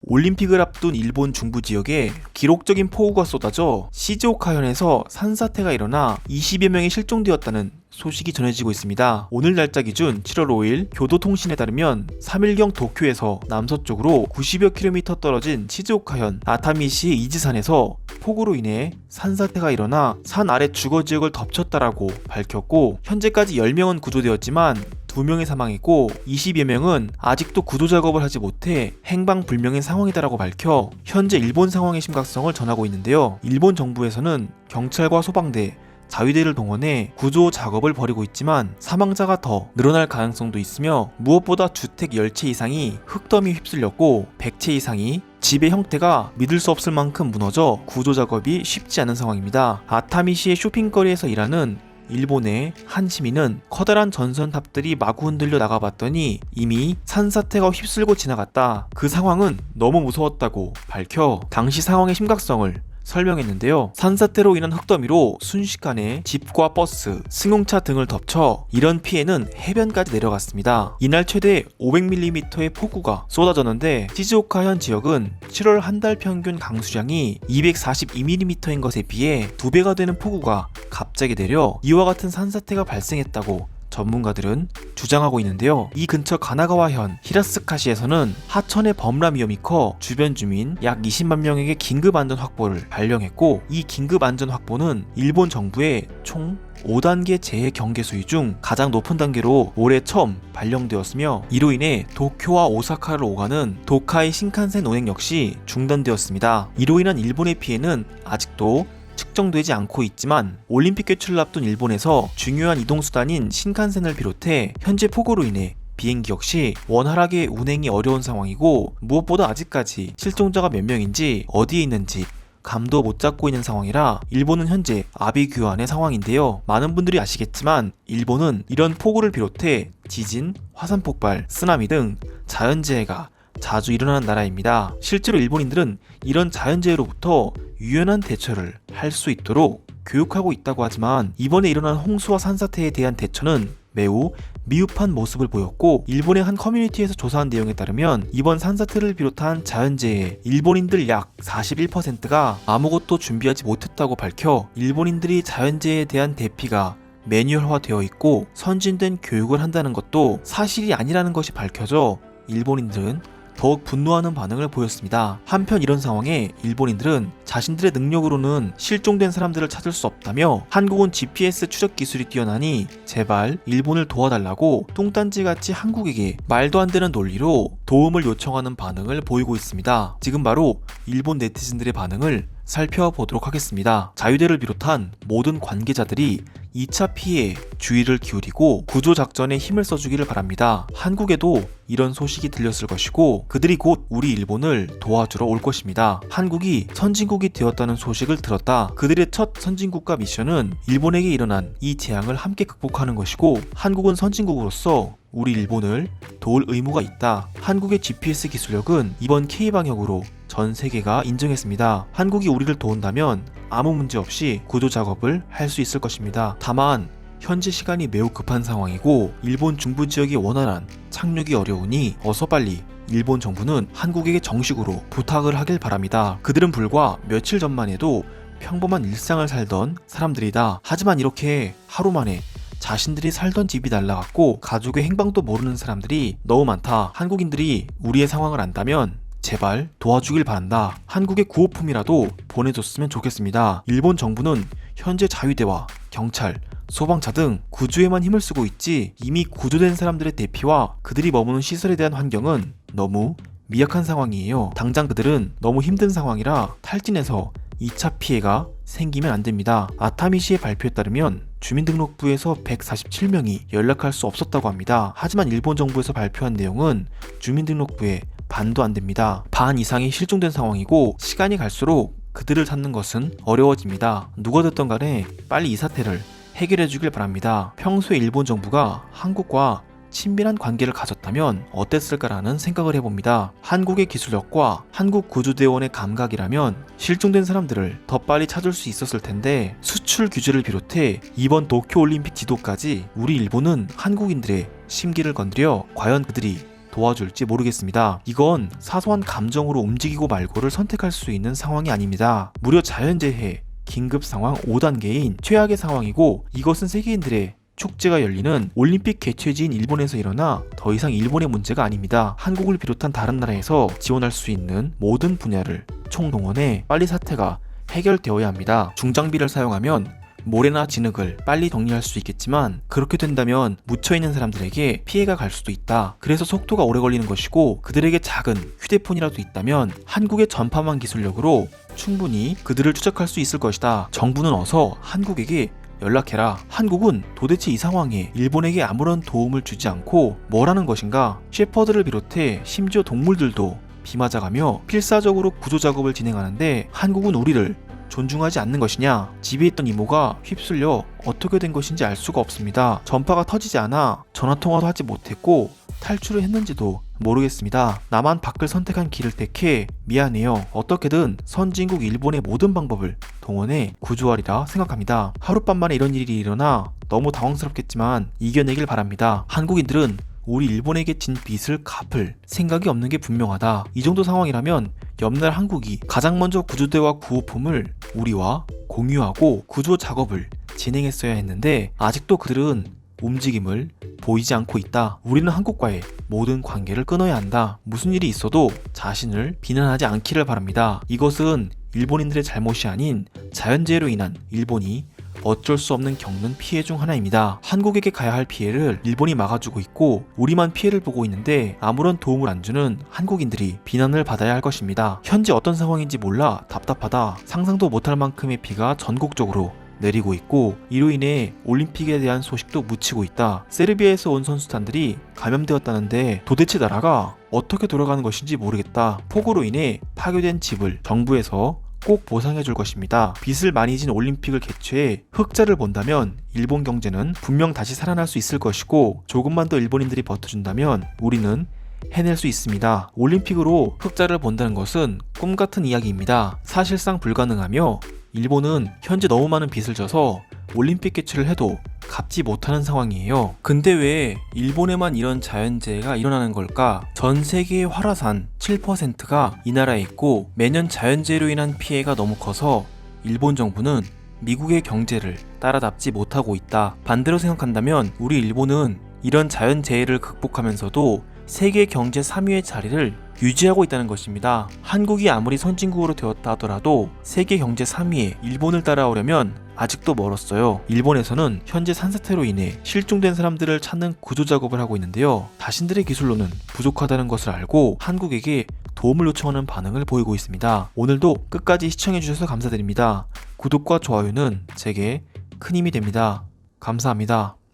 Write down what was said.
올림픽을 앞둔 일본 중부 지역에 기록적인 폭우가 쏟아져 시즈오카현에서 산사태가 일어나 20여 명이 실종되었다는 소식이 전해지고 있습니다. 오늘 날짜 기준 7월 5일 교도통신에 따르면 3일경 도쿄에서 남서쪽으로 90여 킬로미터 떨어진 시즈오카현 아타미시 이지산에서 폭우로 인해 산사태가 일어나 산 아래 주거지역을 덮쳤다라고 밝혔고, 현재까지 10명은 구조되었지만 2명이 사망했고 20여 명은 아직도 구조 작업을 하지 못해 행방불명인 상황이다라고 밝혀 현재 일본 상황의 심각성을 전하고 있는데요. 일본 정부에서는 경찰과 소방대, 자위대를 동원해 구조 작업을 벌이고 있지만 사망자가 더 늘어날 가능성도 있으며, 무엇보다 주택 10채 이상이 흙더미에 휩쓸렸고 100채 이상이 집의 형태가 믿을 수 없을 만큼 무너져 구조 작업이 쉽지 않은 상황입니다. 아타미시의 쇼핑거리에서 일하는 일본의 한 시민은 커다란 전선탑들이 마구 흔들려 나가봤더니 이미 산사태가 휩쓸고 지나갔다. 그 상황은 너무 무서웠다고 밝혀 당시 상황의 심각성을 설명했는데요. 산사태로 인한 흙더미로 순식간에 집과 버스, 승용차 등을 덮쳐 이런 피해는 해변까지 내려갔습니다. 이날 최대 500mm의 폭우가 쏟아졌는데 시즈오카현 지역은 7월 한 달 평균 강수량이 242mm인 것에 비해 2배가 되는 폭우가 갑자기 내려 이와 같은 산사태가 발생했다고 전문가들은 주장하고 있는데요. 이 근처 가나가와현 히라스카시에서는 하천의 범람 위험이 커 주변 주민 약 20만 명에게 긴급 안전 확보를 발령했고, 이 긴급 안전 확보는 일본 정부의 총 5단계 재해 경계 수위 중 가장 높은 단계로 올해 처음 발령되었으며, 이로 인해 도쿄와 오사카를 오가는 도카이 신칸센 운행 역시 중단되었습니다. 이로 인한 일본의 피해는 아직도 측정되지 않고 있지만, 올림픽 개최를 앞둔 일본에서 중요한 이동수단인 신칸센을 비롯해 현재 폭우로 인해 비행기 역시 원활하게 운행이 어려운 상황이고, 무엇보다 아직까지 실종자가 몇 명인지 어디에 있는지 감도 못 잡고 있는 상황이라 일본은 현재 아비규환의 상황인데요. 많은 분들이 아시겠지만 일본은 이런 폭우를 비롯해 지진, 화산 폭발, 쓰나미 등 자연재해가 자주 일어나는 나라입니다. 실제로 일본인들은 이런 자연재해로부터 유연한 대처를 할 수 있도록 교육하고 있다고 하지만, 이번에 일어난 홍수와 산사태에 대한 대처는 매우 미흡한 모습을 보였고, 일본의 한 커뮤니티에서 조사한 내용에 따르면 이번 산사태를 비롯한 자연재해에 일본인들 약 41%가 아무것도 준비하지 못했다고 밝혀 일본인들이 자연재해에 대한 대피가 매뉴얼화되어 있고 선진된 교육을 한다는 것도 사실이 아니라는 것이 밝혀져 일본인들은 더욱 분노하는 반응을 보였습니다. 한편 이런 상황에 일본인들은 자신들의 능력으로는 실종된 사람들을 찾을 수 없다며, 한국은 GPS 추적 기술이 뛰어나니 제발 일본을 도와달라고 뚱딴지같이 한국에게 말도 안 되는 논리로 도움을 요청하는 반응을 보이고 있습니다. 지금 바로 일본 네티즌들의 반응을 살펴보도록 하겠습니다. 자유대를 비롯한 모든 관계자들이 2차 피해에 주의를 기울이고 구조작전에 힘을 써주기를 바랍니다. 한국에도 이런 소식이 들렸을 것이고 그들이 곧 우리 일본을 도와주러 올 것입니다. 한국이 선진국이 되었다는 소식을 들었다. 그들의 첫 선진국가 미션은 일본에게 일어난 이 재앙을 함께 극복하는 것이고, 한국은 선진국으로서 우리 일본을 도울 의무가 있다. 한국의 GPS 기술력은 이번 K방역으로 전 세계가 인정했습니다. 한국이 우리를 도운다면 아무 문제 없이 구조 작업을 할 수 있을 것입니다. 다만 현재 시간이 매우 급한 상황이고 일본 중부 지역이 원활한 착륙이 어려우니 어서 빨리 일본 정부는 한국에게 정식으로 부탁을 하길 바랍니다. 그들은 불과 며칠 전만 해도 평범한 일상을 살던 사람들이다. 하지만 이렇게 하루 만에 자신들이 살던 집이 날아갔고 가족의 행방도 모르는 사람들이 너무 많다. 한국인들이 우리의 상황을 안다면 제발 도와주길 바란다. 한국의 구호품이라도 보내줬으면 좋겠습니다. 일본 정부는 현재 자위대와 경찰, 소방차 등 구조에만 힘을 쓰고 있지 이미 구조된 사람들의 대피와 그들이 머무는 시설에 대한 환경은 너무 미약한 상황이에요. 당장 그들은 너무 힘든 상황이라 탈진해서 2차 피해가 생기면 안 됩니다. 아타미시의 발표에 따르면 주민등록부에서 147명이 연락할 수 없었다고 합니다. 하지만 일본 정부에서 발표한 내용은 주민등록부에 반도 안 됩니다. 반 이상이 실종된 상황이고 시간이 갈수록 그들을 찾는 것은 어려워집니다. 누가 됐던 간에 빨리 이 사태를 해결해 주길 바랍니다. 평소에 일본 정부가 한국과 친밀한 관계를 가졌다면 어땠을까라는 생각을 해봅니다. 한국의 기술력과 한국 구조대원의 감각이라면 실종된 사람들을 더 빨리 찾을 수 있었을 텐데, 수출 규제를 비롯해 이번 도쿄올림픽 지도까지 우리 일본은 한국인들의 심기를 건드려 과연 그들이 도와줄지 모르겠습니다. 이건 사소한 감정으로 움직이고 말고를 선택할 수 있는 상황이 아닙니다. 무려 자연재해, 긴급 상황 5단계인 최악의 상황이고, 이것은 세계인들의 축제가 열리는 올림픽 개최지인 일본에서 일어나 더 이상 일본의 문제가 아닙니다. 한국을 비롯한 다른 나라에서 지원할 수 있는 모든 분야를 총동원해 빨리 사태가 해결되어야 합니다. 중장비를 사용하면 모래나 진흙을 빨리 정리할 수 있겠지만, 그렇게 된다면 묻혀있는 사람들에게 피해가 갈 수도 있다. 그래서 속도가 오래 걸리는 것이고, 그들에게 작은 휴대폰이라도 있다면 한국의 전파망 기술력으로 충분히 그들을 추적할 수 있을 것이다. 정부는 어서 한국에게 연락해라. 한국은 도대체 이 상황에 일본에게 아무런 도움을 주지 않고 뭘 하는 것인가? 셰퍼드를 비롯해 심지어 동물들도 비 맞아가며 필사적으로 구조 작업을 진행하는데 한국은 우리를 존중하지 않는 것이냐? 집에 있던 이모가 휩쓸려 어떻게 된 것인지 알 수가 없습니다. 전파가 터지지 않아 전화통화도 하지 못했고 탈출을 했는지도 모르겠습니다. 나만 밖을 선택한 길을 택해 미안해요. 어떻게든 선진국 일본의 모든 방법을 동원해 구조하리라 생각합니다. 하룻밤만에 이런 일이 일어나 너무 당황스럽겠지만 이겨내길 바랍니다. 한국인들은 우리 일본에게 진 빚을 갚을 생각이 없는 게 분명하다. 이 정도 상황이라면 옆날 한국이 가장 먼저 구조대와 구호품을 우리와 공유하고 구조 작업을 진행했어야 했는데 아직도 그들은 움직임을 보이지 않고 있다. 우리는 한국과의 모든 관계를 끊어야 한다. 무슨 일이 있어도 자신을 비난하지 않기를 바랍니다. 이것은 일본인들의 잘못이 아닌 자연재해로 인한 일본이 어쩔 수 없는 겪는 피해 중 하나입니다. 한국에게 가야 할 피해를 일본이 막아주고 있고 우리만 피해를 보고 있는데 아무런 도움을 안 주는 한국인들이 비난을 받아야 할 것입니다. 현재 어떤 상황인지 몰라 답답하다. 상상도 못할 만큼의 비가 전국적으로 내리고 있고 이로 인해 올림픽에 대한 소식도 묻히고 있다. 세르비아에서 온 선수단들이 감염되었다는데 도대체 나라가 어떻게 돌아가는 것인지 모르겠다. 폭우로 인해 파괴된 집을 정부에서 꼭 보상해 줄 것입니다. 빚을 많이 진 올림픽을 개최해 흑자를 본다면 일본 경제는 분명 다시 살아날 수 있을 것이고 조금만 더 일본인들이 버텨준다면 우리는 해낼 수 있습니다. 올림픽으로 흑자를 본다는 것은 꿈같은 이야기입니다. 사실상 불가능하며 일본은 현재 너무 많은 빚을 져서 올림픽 개최를 해도 갚지 못하는 상황이에요. 근데 왜 일본에만 이런 자연재해가 일어나는 걸까? 전 세계의 활화산 7%가 이 나라에 있고 매년 자연재해로 인한 피해가 너무 커서 일본 정부는 미국의 경제를 따라잡지 못하고 있다. 반대로 생각한다면 우리 일본은 이런 자연재해를 극복하면서도 세계 경제 3위의 자리를 유지하고 있다는 것입니다. 한국이 아무리 선진국으로 되었다 하더라도 세계 경제 3위에 일본을 따라오려면 아직도 멀었어요. 일본에서는 현재 산사태로 인해 실종된 사람들을 찾는 구조 작업을 하고 있는데요. 자신들의 기술로는 부족하다는 것을 알고 한국에게 도움을 요청하는 반응을 보이고 있습니다. 오늘도 끝까지 시청해주셔서 감사드립니다. 구독과 좋아요는 제게 큰 힘이 됩니다. 감사합니다.